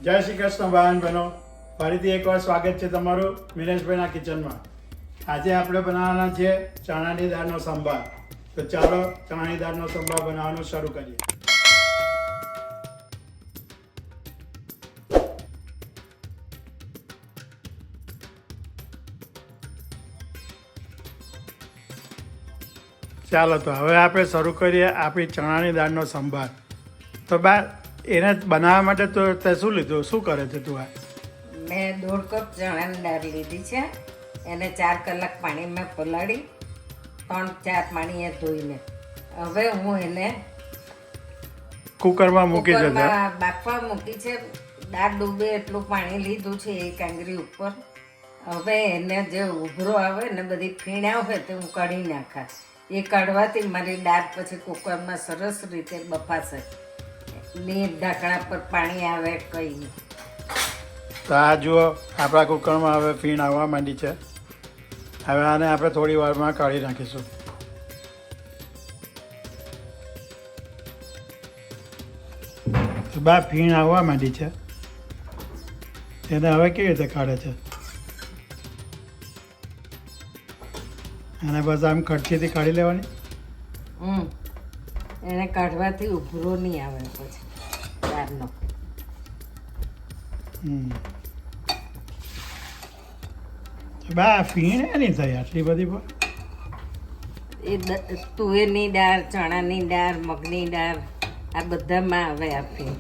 જય શ્રી કૃષ્ણ ભાઈ બહેનો, ફરીથી એકવાર સ્વાગત છે તમારું મિનેશભાઈના કિચનમાં. આજે આપણે બનાવવાના છે ચણાની દાળનો સંભાર. તો ચાલો ચણાની દાળનો સંભાર બનાવવાનું શરૂ કરીએ. ચાલો તો હવે આપણે શરૂ કરીએ આપણી ચણાની દાળનો સંભાર. તો બા એને બનાવવા માટે તો તે શું લીધું, શું કરે છે તું? આ મેં 1.5 કપ ચણાની દાળ લીધી છે. એને 4 કલાક પાણીમાં પલાળી 3-4 પાણીએ ધોઈને હવે હું એને કુકરમાં મૂકી દીધા. કુકરમાં બાફવા મૂકી છે. દાળ ડૂબે એટલું પાણી લીધું છે એક આંગળી ઉપર. હવે એને જે ઉભરો આવે ને બધી ફીણા હોય તે હું કાઢી નાખા. એ કાઢવાથી મારી દાળ પછી કુકરમાં સરસ રીતે બફાશે. ની ઢાંકણા પર પાણી આવે કંઈ નહીં. તો આ જુઓ આપણા કુકરમાં હવે ફીણ આવવા માંડી છે. હવે આને આપણે થોડી વારમાં કાઢી નાખીશું. તો બા ફીણ આવવા માંડી છે, એને હવે કેવી રીતે કાઢે છે? અને બસ આમ કટકીથી કાઢી લેવાની. એને કાઢવાથી ઉભરો નહીં આવે પછી દાળનો. તો બા ફીણ એની થઈ આટલી બધી પણ? એ તુવેરની દાળ, ચણાની દાળ, મગની દાળ આ બધામાં આવે આ ફીણ.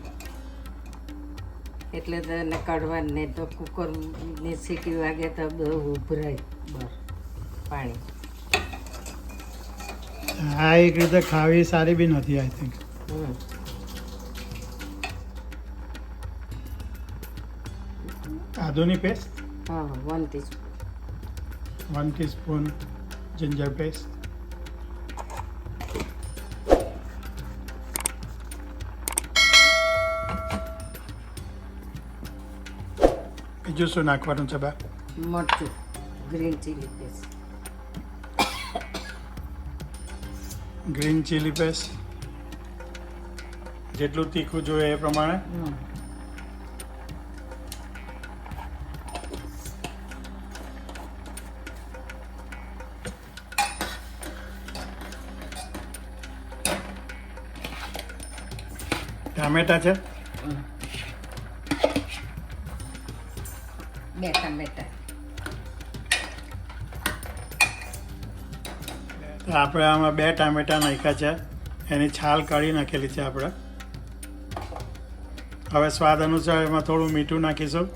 એટલે તો એને કાઢવા નહીં તો કુકરની સીટી વાગે તો બધું ઉભરાય બહાર પાણી. આ એક રીતે ખાવી સારી બી નથી, આઈ થિંક. આદુની પેસ્ટ હા 1 ટીસ્પૂન. 1 teaspoon ginger paste. બીજું શું નાખવાનું છે બા? મરચું, green chilli paste. Green chilli paste જેટલું તીખું જોઈએ એ પ્રમાણે. ટામેટા છે 2 ટામેટા. તો આપણે આમાં 2 ટામેટા નાખ્યા છે, એની છાલ કાઢી નાખેલી છે આપણે. હવે સ્વાદ અનુસાર એમાં થોડું મીઠું નાખીશું.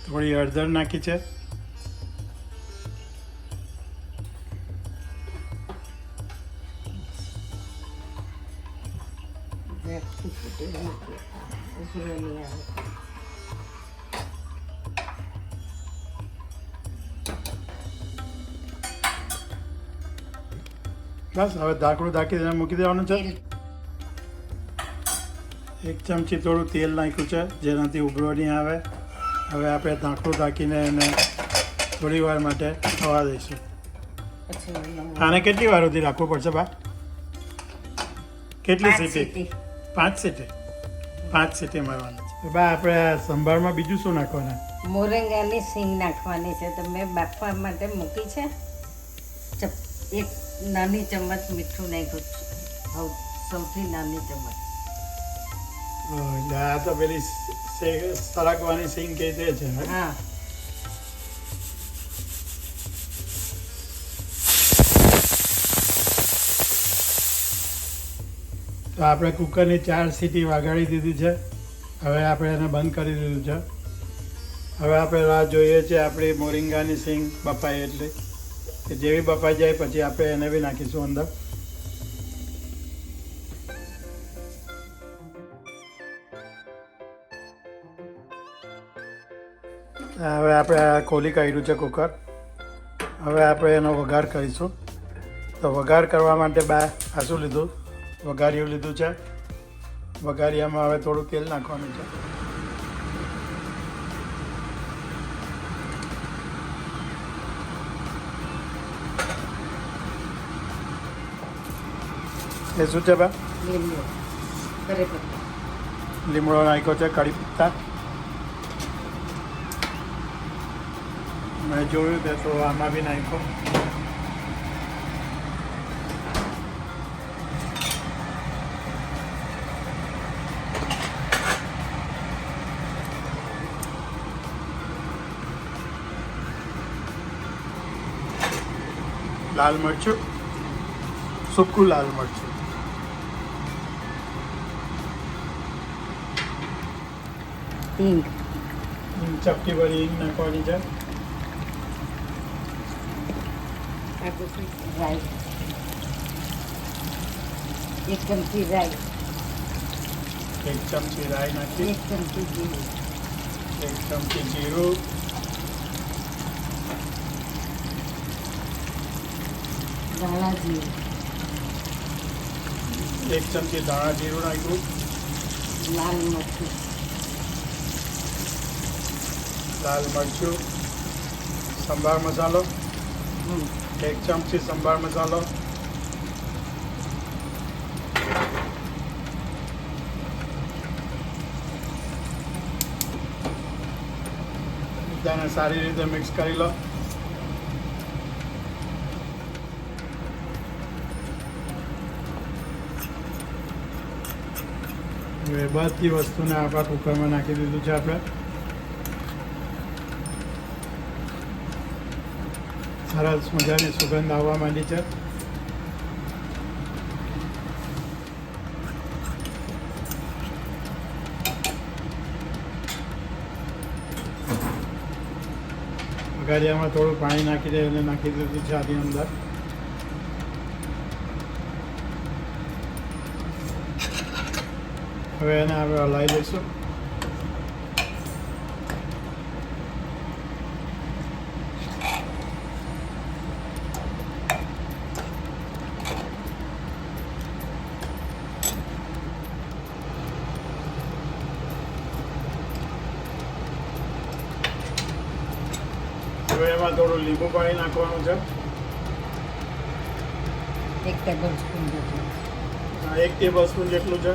થોડી હળદર નાખી છે. બસ હવે ઢાંકણું ઢાંકી દઈને મૂકી દેવાનું છે. 1 ચમચી થોડું તેલ નાખ્યું છે જેનાથી ઉભરો નહીં આવે. હવે આપણે ઢાંકણું ઢાંકીને એને થોડી વાર માટે થવા દઈશું. આને કેટલી વાર સુધી રાખવું પડશે બા? કેટલી સીટી? 5 સીટી. 5 સીટી મારવાની છે. બા આપણે સંભારમાં બીજું શું નાખવાના? મોરંગાની સિંગ નાખવાની છે. તો મેં બાફવા માટે મૂકી છે. એક નાની ચમચ મીઠું નાખ્યું છે, સૌથી નાની ચમચ. એટલે આ તો પેલી સરગવાની સિંગ કહે તે છે. હા. તો આપણે કુકરની 4 સીટી વગાડી દીધી છે. હવે આપણે એને બંધ કરી દીધું છે. હવે આપણે રાહ જોઈએ છે આપણી મોરિંગાની સિંગ બફાય એટલે કે જેવી બફાઈ જાય પછી આપણે એને બી નાખીશું અંદર. હવે આપણે આ ખોલી કાઢ્યું છે કુકર. હવે આપણે એનો વઘાર કરીશું. તો વઘાર કરવા માટે આ શું લીધું? વઘારિયું લીધું છે. વઘારિયામાં હવે થોડું તેલ નાખવાનું છે. એ શું છે બા? લીમડો કરી પત્તા. લીમડો નાખ્યો છે, કઢી પત્તા. મેં જોયું તે તો આમાં બી નાખ્યો. લાલ મરચું, સૂકું લાલ મરચું. હિંગ ચપટી ભરી હિંગ નાખવાની છે. રાઈ, 1 ચમચી રાઈ, 1 ચમચી રાઈ નાખી, 1 ચમચી જીરું, 1 ચમચી જીરું, ધાણા જીરું, 1 ચમચી ધાણા જીરું નાખ્યું, લાલ મરચું, લાલ મરચું, સંભાર મસાલો, હમ, 1 ચમચી સંભાર મસાલો, બધાને સારી રીતે મિક્સ કરી લો. હવે બધી વસ્તુને આપણા કુકરમાં નાખી દીધું છે આપણે. સરસ મજાની સુગંધ આવવા માંડી છે. વઘારિયામાં થોડું પાણી નાખી દે અને નાખી દીધું છે આની અંદર. હવે એને આપણે હલાવી દઈશું. હવે એમાં થોડું લીંબુ પાણી નાખવાનું છે. 1 ટેબલ સ્પૂન જેટલું. 1 ટેબલ સ્પૂન જેટલું છે.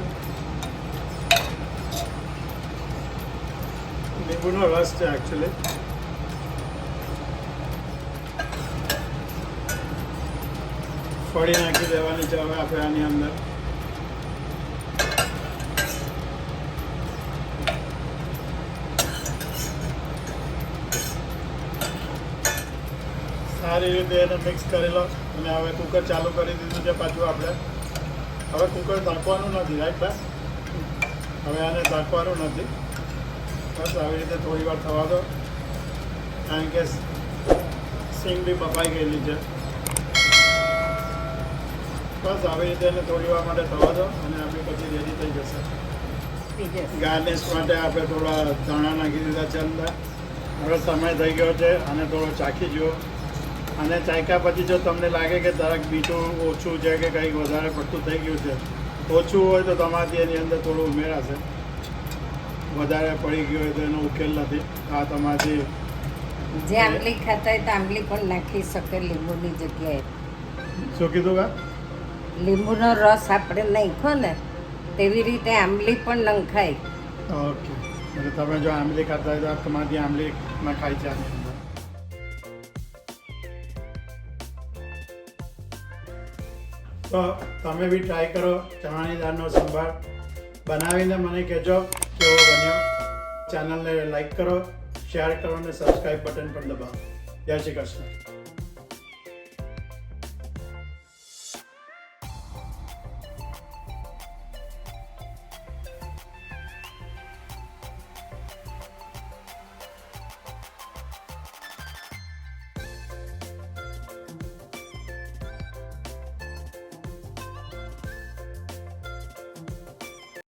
લીંબુનો રસ છે એકચ્યુઅલી. ફળી નાખી દેવાની છે હવે આપણે આની અંદર. સારી રીતે એને મિક્સ કરી લો અને હવે કુકર ચાલુ કરી દીધું છે પાછું આપણે. હવે કુકર ઢાંકવાનું નથી, રાઈટ બસ? હવે આને ઢાંકવાનું નથી, બસ આવી રીતે થોડી વાર થવા દો, કારણ કે સિંગ બી બફાઈ ગયેલી છે. બસ આવી રીતે એને થોડી વાર માટે થવા દો અને આપણી પછી રેડી થઈ જશે. ગાર્નિશ માટે આપણે થોડા ધાણા નાખી દીધા છે અંદર. હવે સમય થઈ ગયો છે અને થોડો ચાખી જુઓ. અને ચાખ્યા પછી જો તમને લાગે કે જરાક મીઠું ઓછું છે કે કંઈક વધારે પડતું થઈ ગયું છે, ઓછું હોય તો તમારાથી એની અંદર થોડું ઉમેરાશે. વધારે પડી ગયું હોય તો એનો ઉકેલ નથી. આ તમારાથી જે આંબલી ખાતા હોય તો આંબલી પણ નાખી શકે લીંબુની જગ્યાએ. શું કીધું કા? લીંબુનો રસ આપણે નાખ્યો ને તેવી રીતે આંબલી પણ નંખાય. ઓકે, એટલે તમે જો આંબલી ખાતા હોય તો તમારાથી આંબલી નખાય છે આની અંદર. તો તમે બી ટ્રાય કરો ચણાની દાળનો સંભાર બનાવીને મને કહેજો કેવો બન્યો. ચેનલને લાઈક કરો, શેર કરો અને સબસ્ક્રાઈબ બટન પણ દબાવો. જય શ્રી કૃષ્ણ.